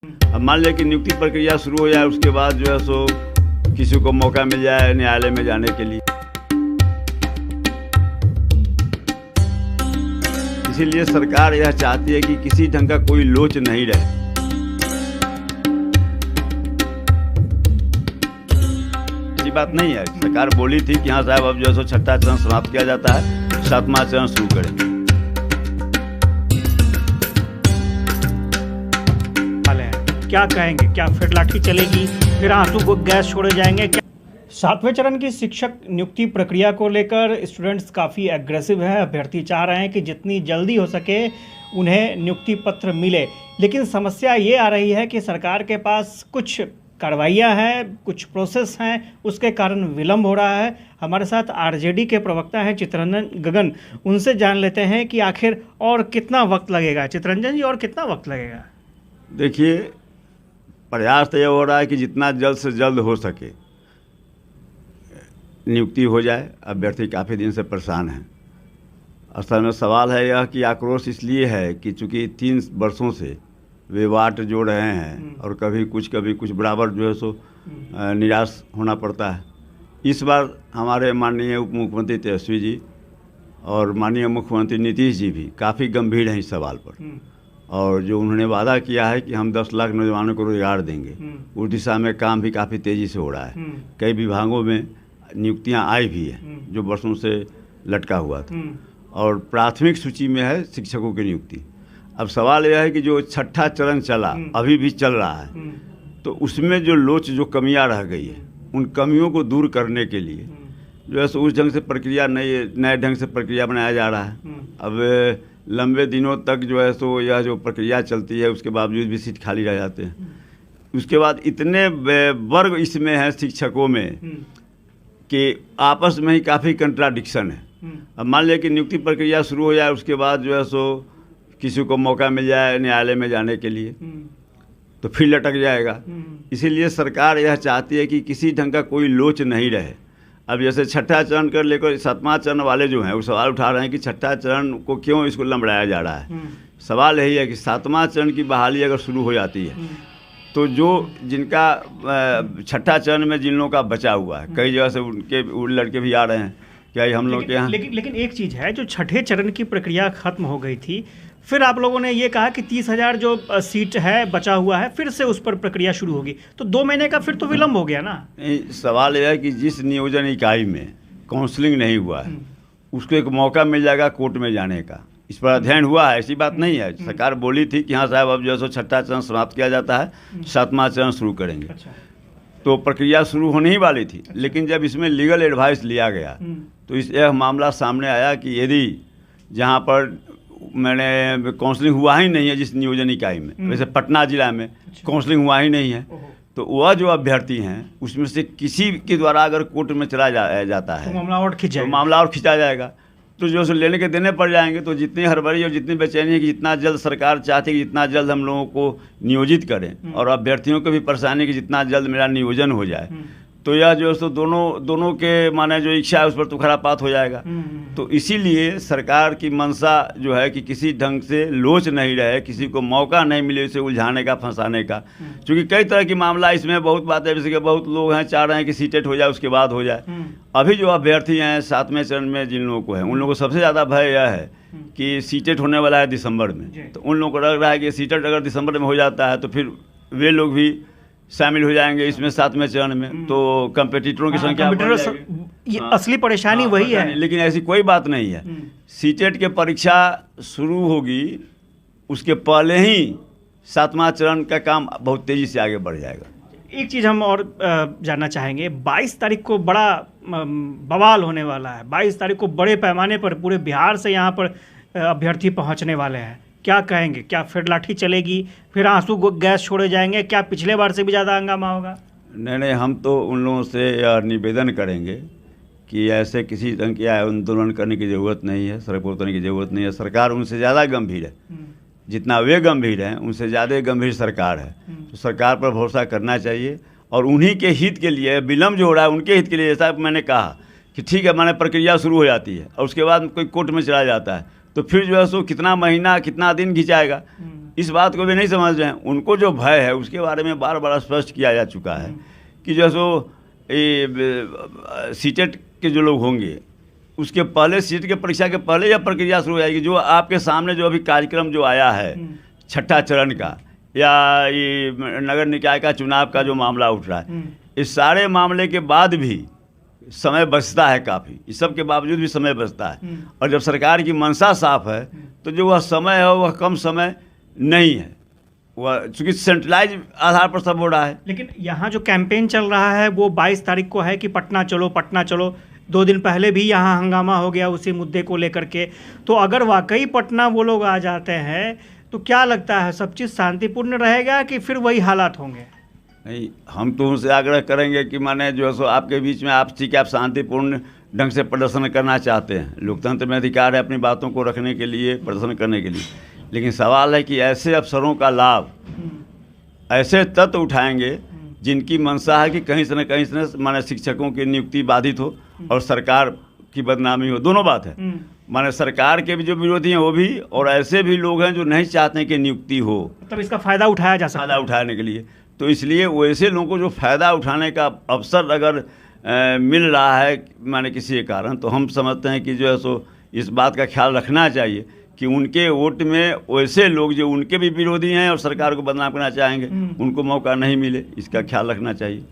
अब मान लिया कि नियुक्ति प्रक्रिया शुरू हो जाए, उसके बाद जो है सो किसी को मौका मिल जाए न्यायालय में जाने के लिए। इसीलिए सरकार यह चाहती है कि किसी ढंग का कोई लोच नहीं रहे। ऐसी बात नहीं है। सरकार बोली थी कि हाँ साहब, अब जो है सो छठा चरण समाप्त किया जाता है, सातवां चरण शुरू करेंगे। क्या कहेंगे? क्या फिर लाठी चलेगी, फिर आंसू को गैस छोड़े जाएंगे? क्या सातवें चरण की शिक्षक नियुक्ति प्रक्रिया को लेकर स्टूडेंट्स काफ़ी एग्रेसिव हैं। अभ्यर्थी चाह रहे हैं कि जितनी जल्दी हो सके उन्हें नियुक्ति पत्र मिले, लेकिन समस्या ये आ रही है कि सरकार के पास कुछ कार्रवाइयाँ हैं, कुछ प्रोसेस हैं, उसके कारण विलम्ब हो रहा है। हमारे साथ आरजेडी के प्रवक्ता हैं चित्तरंजन गगन, उनसे जान लेते हैं कि आखिर और कितना वक्त लगेगा। चित्तरंजन जी, और कितना वक्त लगेगा? देखिए, प्रयास तो यह हो रहा है कि जितना जल्द से जल्द हो सके नियुक्ति हो जाए। अभ्यर्थी काफ़ी दिन से परेशान हैं। असल में सवाल है यह कि आक्रोश इसलिए है कि चूँकि 3 वर्षों से वे वाट जोड़ रहे हैं और कभी कुछ बराबर जो है सो निराश होना पड़ता है। इस बार हमारे माननीय उप मुख्यमंत्री तेजस्वी जी और माननीय मुख्यमंत्री नीतीश जी भी काफ़ी गंभीर हैं इस सवाल पर, और जो उन्होंने वादा किया है कि हम 10 लाख नौजवानों को रोजगार देंगे, उस दिशा में काम भी काफ़ी तेज़ी से हो रहा है। कई विभागों में नियुक्तियां आई भी हैं जो वर्षों से लटका हुआ था, और प्राथमिक सूची में है शिक्षकों की नियुक्ति। अब सवाल यह है कि जो छठा चरण चला, अभी भी चल रहा है, तो उसमें जो लोच, जो कमियां रह गई है, उन कमियों को दूर करने के लिए जो है सो उस ढंग से प्रक्रिया, नए ढंग से प्रक्रिया बनाया जा रहा है। अब लंबे दिनों तक जो है सो यह जो प्रक्रिया चलती है, उसके बावजूद भी सीट खाली रह जाते हैं। उसके बाद इतने वर्ग इसमें हैं शिक्षकों में कि आपस में ही काफ़ी कंट्राडिक्शन है। अब मान लिया कि नियुक्ति प्रक्रिया शुरू हो जाए, उसके बाद जो है सो किसी को मौका मिल जाए न्यायालय में जाने के लिए, तो फिर लटक जाएगा। इसीलिए सरकार यह चाहती है कि किसी ढंग का कोई लोच नहीं रहे। अब जैसे छठा चरण कर लेकर सातवां चरण वाले जो हैं वो सवाल उठा रहे हैं कि छठा चरण को क्यों इसको लंबड़ाया जा रहा है। सवाल यही है कि सातवां चरण की बहाली अगर शुरू हो जाती है तो जो जिनका छठा चरण में जिन लोगों का बचा हुआ है, कई जगह से उनके लड़के भी आ रहे हैं क्या हम लोग के यहाँ। लेकिन एक चीज़ है, जो छठे चरण की प्रक्रिया खत्म हो गई थी, फिर आप लोगों ने ये कहा कि 30,000 जो सीट है बचा हुआ है, फिर से उस पर प्रक्रिया शुरू होगी, तो 2 महीने का फिर तो विलम्ब हो गया ना। सवाल यह है कि जिस नियोजन इकाई में काउंसलिंग नहीं हुआ है उसको एक मौका मिल जाएगा कोर्ट में जाने का। इस पर अध्ययन हुआ है, ऐसी बात नहीं है। सरकार बोली थी कि हाँ साहब, अब जो है सो छठा चरण समाप्त किया जाता है, सातवां चरण शुरू करेंगे। अच्छा। तो प्रक्रिया शुरू होने ही वाली थी। अच्छा। लेकिन जब इसमें लीगल एडवाइस लिया गया तो यह मामला सामने आया कि यदि जहाँ पर मैंने काउंसलिंग हुआ ही नहीं है जिस नियोजन इकाई में, वैसे पटना जिला में काउंसलिंग हुआ ही नहीं है, तो वह जो अभ्यर्थी हैं उसमें से किसी के द्वारा अगर कोर्ट में चला जाता है तो मामला और खिंचा जाएगा, तो जो लेने के देने पड़ जाएंगे। तो जितनी हड़बड़ी और जितनी बेचैनी है कि जितना जल्द सरकार चाहती है कि जितना जल्द हम लोगों को नियोजित करें, और अभ्यर्थियों को भी परेशानी कि जितना जल्द मेरा नियोजन हो जाए, तो यह जो है सो दोनों के माने जो इच्छा है उस पर तो खरापात हो जाएगा। तो इसीलिए सरकार की मंशा जो है कि किसी ढंग से लोच नहीं रहे, किसी को मौका नहीं मिले उसे उलझाने का, फंसाने का। क्योंकि कई तरह की मामला इसमें बहुत बातें, जैसे कि बहुत लोग हैं चाह रहे हैं कि सीटेट हो जाए उसके बाद हो जाए। अभी जो अभ्यर्थी हैं सातवें चरण में जिन लोगों को है, उन लोगों को सबसे ज़्यादा भय यह है कि सीटेट होने वाला है दिसंबर में, तो उन लोगों को लग रहा है कि सीटेट अगर दिसंबर में हो जाता है तो फिर वे लोग भी शामिल हो जाएंगे इसमें सातवें चरण में, तो कंपटीटरों की संख्या ये असली परेशानी वही है। लेकिन ऐसी कोई बात नहीं है। सीटेट के परीक्षा शुरू होगी उसके पहले ही सातवां चरण का काम बहुत तेज़ी से आगे बढ़ जाएगा। एक चीज़ हम और जानना चाहेंगे, 22 तारीख को बड़ा बवाल होने वाला है। 22 तारीख को बड़े पैमाने पर पूरे बिहार से यहाँ पर अभ्यर्थी पहुँचने वाले हैं। क्या कहेंगे? क्या फिर लाठी चलेगी, फिर आंसू गैस छोड़े जाएंगे? क्या पिछले बार से भी ज़्यादा हंगामा होगा? नहीं, हम तो उन लोगों से निवेदन करेंगे कि ऐसे किसी ढंग के आंदोलन करने की ज़रूरत नहीं है, सड़क पर उतरने की ज़रूरत नहीं है। सरकार उनसे ज़्यादा गंभीर है, जितना वे गंभीर हैं उनसे ज़्यादा गंभीर सरकार है। तो सरकार पर भरोसा करना चाहिए, और उन्हीं के हित के लिए विलम्ब जो हो रहा है उनके हित के लिए। जैसा मैंने कहा कि ठीक है, माने प्रक्रिया शुरू हो जाती है और उसके बाद कोई कोर्ट में चला जाता है, तो फिर जो है सो कितना महीना कितना दिन घिंचाएगा, इस बात को भी नहीं समझ रहे हैं। उनको जो भय है उसके बारे में बार बार स्पष्ट किया जा चुका है कि जो है सो सीटेट के जो लोग होंगे उसके पहले, सीट के परीक्षा के पहले यह प्रक्रिया शुरू हो जाएगी। जो आपके सामने जो अभी कार्यक्रम जो आया है छठा चरण का, या ये नगर निकाय का चुनाव का जो मामला उठ रहा है, इस सारे मामले के बाद भी समय बचता है काफ़ी, इस सब के बावजूद भी समय बचता है। और जब सरकार की मंशा साफ है तो जो वह समय है वह कम समय नहीं है, वह चूँकि सेंट्रलाइज आधार पर सब हो रहा है। लेकिन यहाँ जो कैंपेन चल रहा है वो 22 तारीख को है कि पटना चलो पटना चलो। 2 दिन पहले भी यहाँ हंगामा हो गया उसी मुद्दे को लेकर के। तो अगर वाकई पटना वो लोग आ जाते हैं तो क्या लगता है सब चीज़ शांतिपूर्ण रहेगा कि फिर वही हालात होंगे? नहीं, हम तो उनसे आग्रह करेंगे कि माने जो है सो आपके बीच में आप ठीक है, आप शांतिपूर्ण ढंग से प्रदर्शन करना चाहते हैं, लोकतंत्र में अधिकार है अपनी बातों को रखने के लिए, प्रदर्शन करने के लिए, लेकिन सवाल है कि ऐसे अफसरों का लाभ ऐसे तत्व उठाएंगे जिनकी मंशा है कि कहीं से न माने शिक्षकों की नियुक्ति बाधित हो और सरकार की बदनामी हो। दोनों बात है, माने सरकार के भी जो विरोधी हैं वो भी, और ऐसे भी लोग हैं जो नहीं चाहते कि नियुक्ति हो, मतलब इसका फ़ायदा उठाया जा सकता है, फ़ायदा उठाने के लिए। तो इसलिए वैसे लोगों को जो फ़ायदा उठाने का अवसर अगर मिल रहा है माने किसी के कारण, तो हम समझते हैं कि जो है सो इस बात का ख्याल रखना चाहिए कि उनके वोट में वैसे लोग जो उनके भी विरोधी हैं और सरकार को बदनाम करना चाहेंगे, उनको मौका नहीं मिले, इसका ख्याल रखना चाहिए।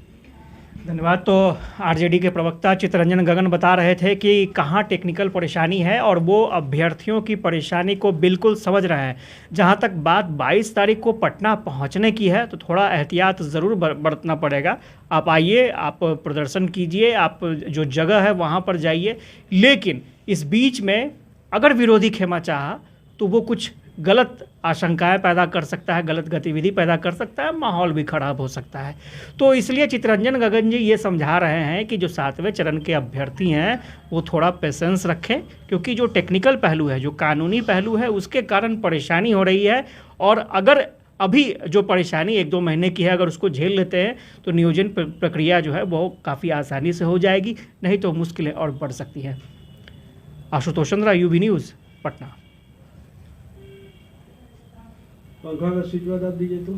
धन्यवाद। तो आरजेडी के प्रवक्ता चित्तरंजन गगन बता रहे थे कि कहाँ टेक्निकल परेशानी है और वो अभ्यर्थियों की परेशानी को बिल्कुल समझ रहे हैं। जहाँ तक बात 22 तारीख को पटना पहुँचने की है तो थोड़ा एहतियात ज़रूर बरतना पड़ेगा। आप आइए, आप प्रदर्शन कीजिए, आप जो जगह है वहाँ पर जाइए, लेकिन इस बीच में अगर विरोधी खेमा चाहा तो वो कुछ गलत आशंकाएं पैदा कर सकता है, गलत गतिविधि पैदा कर सकता है, माहौल भी खराब हो सकता है। तो इसलिए चित्तरंजन गगन जी ये समझा रहे हैं कि जो 7वें चरण के अभ्यर्थी हैं वो थोड़ा पेशेंस रखें, क्योंकि जो टेक्निकल पहलू है, जो कानूनी पहलू है, उसके कारण परेशानी हो रही है। और अगर अभी जो परेशानी 1-2 महीने की है, अगर उसको झेल लेते हैं तो नियोजन प्रक्रिया जो है वो काफ़ी आसानी से हो जाएगी, नहीं तो मुश्किलें और बढ़ सकती हैं। Ashutosh Chandra, UB news, Patna. पंखा का स्विच बता दीजिए तो।